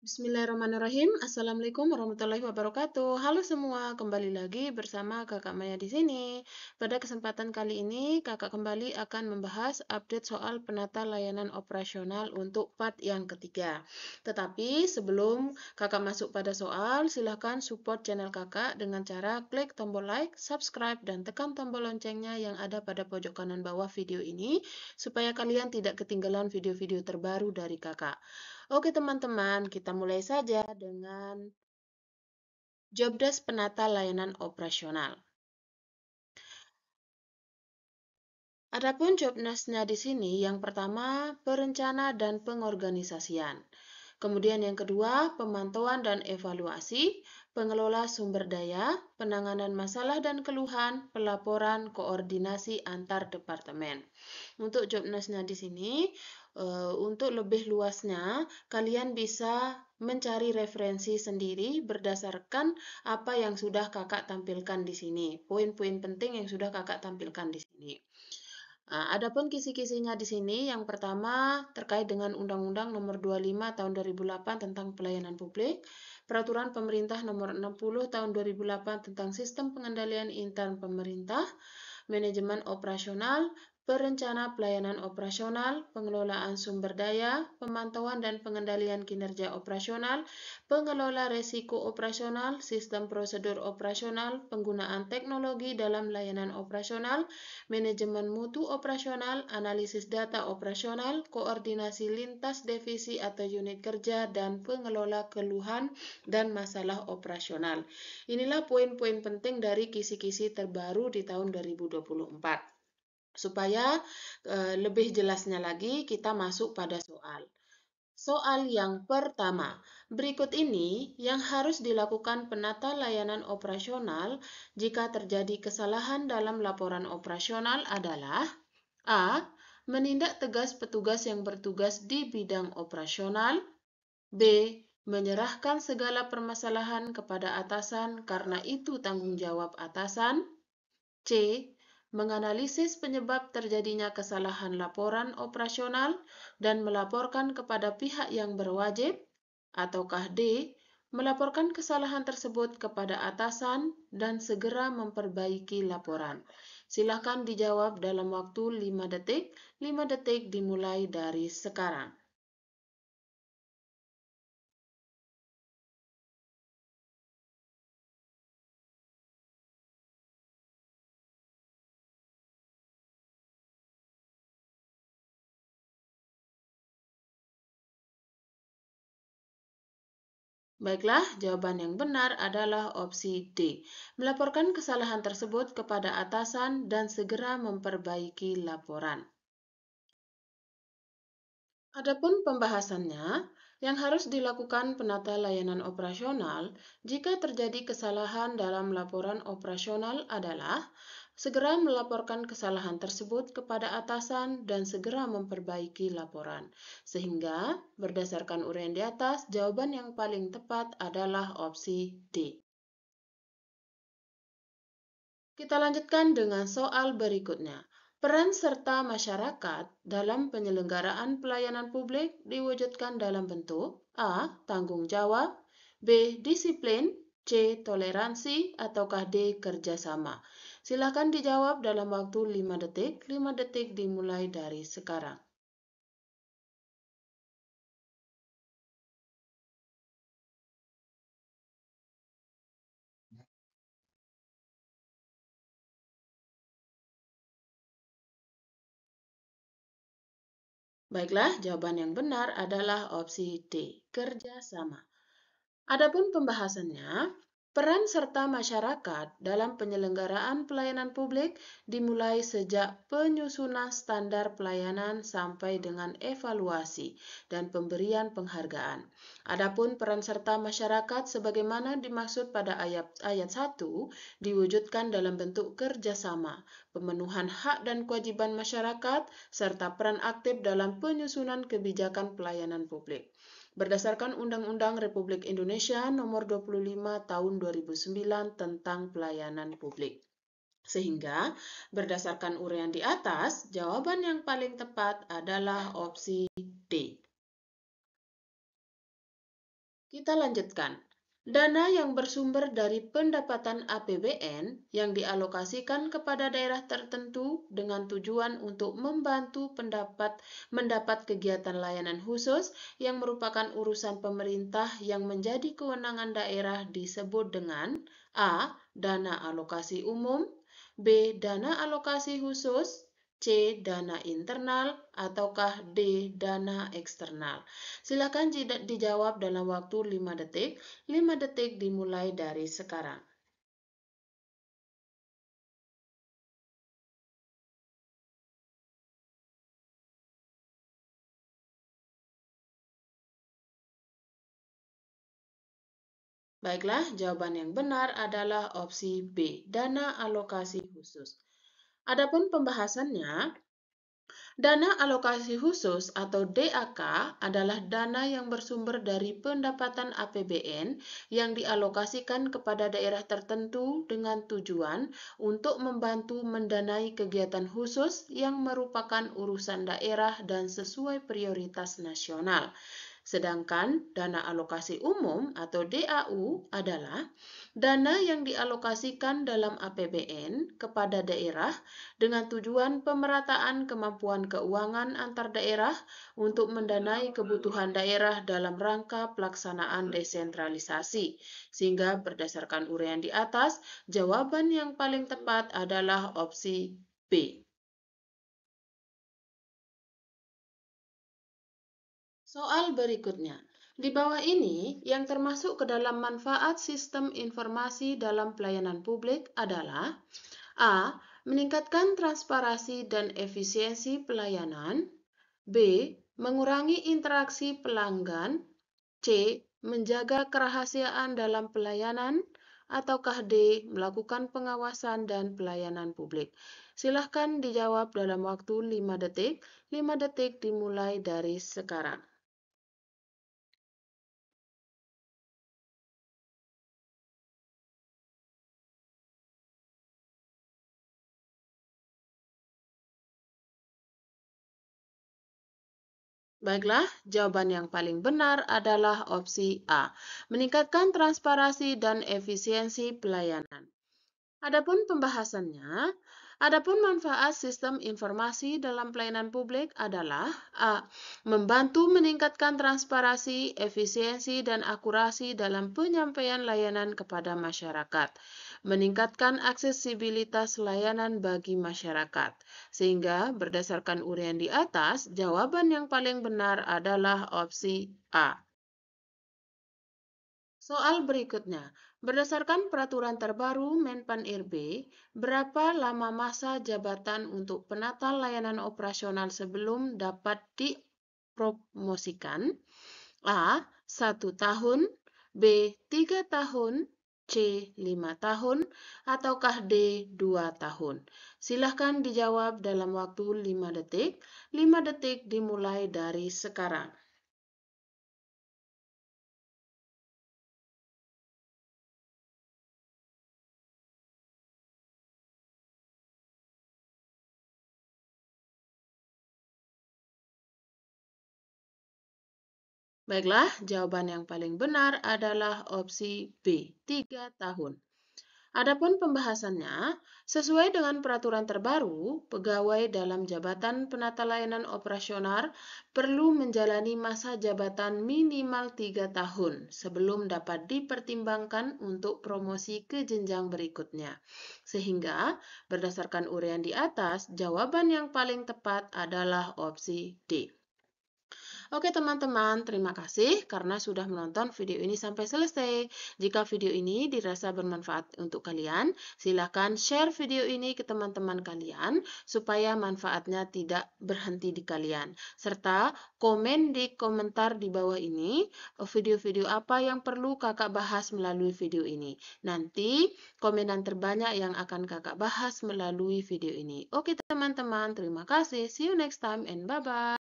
Bismillahirrahmanirrahim. Assalamualaikum warahmatullahi wabarakatuh. Halo semua, kembali lagi bersama Kakak Maya di sini. Pada kesempatan kali ini, Kakak kembali akan membahas update soal penata layanan operasional untuk part yang ketiga. Tetapi sebelum Kakak masuk pada soal, silahkan support channel Kakak dengan cara klik tombol like, subscribe, dan tekan tombol loncengnya yang ada pada pojok kanan bawah video ini, supaya kalian tidak ketinggalan video-video terbaru dari Kakak. Oke teman-teman, kita mulai saja dengan Jobdesk penata layanan operasional. Adapun Jobdesk-nya di sini, yang pertama perencana dan pengorganisasian. Kemudian yang kedua, pemantauan dan evaluasi, pengelola sumber daya, penanganan masalah dan keluhan, pelaporan, koordinasi antar departemen. Untuk Jobdesk-nya di sini, untuk lebih luasnya, kalian bisa mencari referensi sendiri berdasarkan apa yang sudah kakak tampilkan di sini. Poin-poin penting yang sudah kakak tampilkan di sini. Nah, adapun kisi-kisinya di sini, yang pertama terkait dengan Undang-Undang Nomor 25 Tahun 2008 tentang Pelayanan Publik, Peraturan Pemerintah Nomor 60 Tahun 2008 tentang Sistem Pengendalian Intern Pemerintah, Manajemen Operasional, Perencana Pelayanan Operasional, Pengelolaan Sumber Daya, Pemantauan dan Pengendalian Kinerja Operasional, Pengelola Resiko Operasional, Sistem Prosedur Operasional, Penggunaan Teknologi dalam Layanan Operasional, Manajemen Mutu Operasional, Analisis Data Operasional, Koordinasi Lintas Divisi atau Unit Kerja, dan Pengelola Keluhan dan Masalah Operasional. Inilah poin-poin penting dari kisi-kisi terbaru di tahun 2024. Supaya lebih jelasnya lagi, kita masuk pada soal. Soal yang pertama, berikut ini yang harus dilakukan penata layanan operasional jika terjadi kesalahan dalam laporan operasional adalah A. Menindak tegas petugas yang bertugas di bidang operasional. B. Menyerahkan segala permasalahan kepada atasan karena itu tanggung jawab atasan. C. Menganalisis penyebab terjadinya kesalahan laporan operasional dan melaporkan kepada pihak yang berwajib. Ataukah D. Melaporkan kesalahan tersebut kepada atasan dan segera memperbaiki laporan. Silakan dijawab dalam waktu 5 detik. 5 detik dimulai dari sekarang. Baiklah, jawaban yang benar adalah opsi D. Melaporkan kesalahan tersebut kepada atasan dan segera memperbaiki laporan. Adapun pembahasannya, yang harus dilakukan penata layanan operasional jika terjadi kesalahan dalam laporan operasional adalah segera melaporkan kesalahan tersebut kepada atasan dan segera memperbaiki laporan. Sehingga, berdasarkan uraian di atas, jawaban yang paling tepat adalah opsi D. Kita lanjutkan dengan soal berikutnya. Peran serta masyarakat dalam penyelenggaraan pelayanan publik diwujudkan dalam bentuk A. Tanggung jawab, B. Disiplin, C. Toleransi, ataukah D. Kerjasama. Silakan dijawab dalam waktu 5 detik. 5 detik dimulai dari sekarang. Baiklah, jawaban yang benar adalah opsi D. Kerjasama. Adapun pembahasannya, peran serta masyarakat dalam penyelenggaraan pelayanan publik dimulai sejak penyusunan standar pelayanan sampai dengan evaluasi dan pemberian penghargaan. Adapun peran serta masyarakat sebagaimana dimaksud pada ayat 1 diwujudkan dalam bentuk kerjasama, pemenuhan hak dan kewajiban masyarakat, serta peran aktif dalam penyusunan kebijakan pelayanan publik. Berdasarkan Undang-Undang Republik Indonesia Nomor 25 Tahun 2009 tentang Pelayanan Publik. Sehingga, berdasarkan uraian di atas, jawaban yang paling tepat adalah opsi D. Kita lanjutkan. Dana yang bersumber dari pendapatan APBN yang dialokasikan kepada daerah tertentu dengan tujuan untuk membantu mendapat kegiatan layanan khusus yang merupakan urusan pemerintah yang menjadi kewenangan daerah disebut dengan A. Dana alokasi umum, B. Dana alokasi khusus, C. Dana internal, ataukah D. Dana eksternal. Silakan dijawab dalam waktu 5 detik. 5 detik dimulai dari sekarang. Baiklah, jawaban yang benar adalah opsi B, dana alokasi khusus. Adapun pembahasannya, dana alokasi khusus atau DAK adalah dana yang bersumber dari pendapatan APBN yang dialokasikan kepada daerah tertentu dengan tujuan untuk membantu mendanai kegiatan khusus yang merupakan urusan daerah dan sesuai prioritas nasional. Sedangkan dana alokasi umum atau DAU adalah dana yang dialokasikan dalam APBN kepada daerah dengan tujuan pemerataan kemampuan keuangan antar daerah untuk mendanai kebutuhan daerah dalam rangka pelaksanaan desentralisasi. Sehingga berdasarkan uraian di atas, jawaban yang paling tepat adalah opsi B. Soal berikutnya. Di bawah ini, yang termasuk ke dalam manfaat sistem informasi dalam pelayanan publik adalah A. Meningkatkan transparansi dan efisiensi pelayanan, B. Mengurangi interaksi pelanggan, C. Menjaga kerahasiaan dalam pelayanan, ataukah D. Melakukan pengawasan dan pelayanan publik. Silahkan dijawab dalam waktu 5 detik. 5 detik dimulai dari sekarang. Baiklah, jawaban yang paling benar adalah opsi A. Meningkatkan transparansi dan efisiensi pelayanan. Adapun manfaat sistem informasi dalam pelayanan publik adalah A. Membantu meningkatkan transparansi, efisiensi, dan akurasi dalam penyampaian layanan kepada masyarakat. Meningkatkan aksesibilitas layanan bagi masyarakat. Sehingga berdasarkan uraian di atas, jawaban yang paling benar adalah opsi A. Soal berikutnya, berdasarkan peraturan terbaru Menpan-RB, berapa lama masa jabatan untuk penata layanan operasional sebelum dapat dipromosikan? A. 1 tahun, B. 3 tahun, C. 5 tahun, ataukah D. 2 tahun? Silahkan dijawab dalam waktu 5 detik. 5 detik dimulai dari sekarang. Baiklah, jawaban yang paling benar adalah opsi B, 3 tahun. Adapun pembahasannya, sesuai dengan peraturan terbaru, pegawai dalam jabatan penata layanan operasional perlu menjalani masa jabatan minimal 3 tahun sebelum dapat dipertimbangkan untuk promosi ke jenjang berikutnya. Sehingga, berdasarkan uraian di atas, jawaban yang paling tepat adalah opsi D. Oke teman-teman, terima kasih karena sudah menonton video ini sampai selesai. Jika video ini dirasa bermanfaat untuk kalian, silakan share video ini ke teman-teman kalian supaya manfaatnya tidak berhenti di kalian. Serta komen di komentar di bawah ini video-video apa yang perlu kakak bahas melalui video ini. Nanti komenan terbanyak yang akan kakak bahas melalui video ini. Oke teman-teman, terima kasih. See you next time and bye-bye.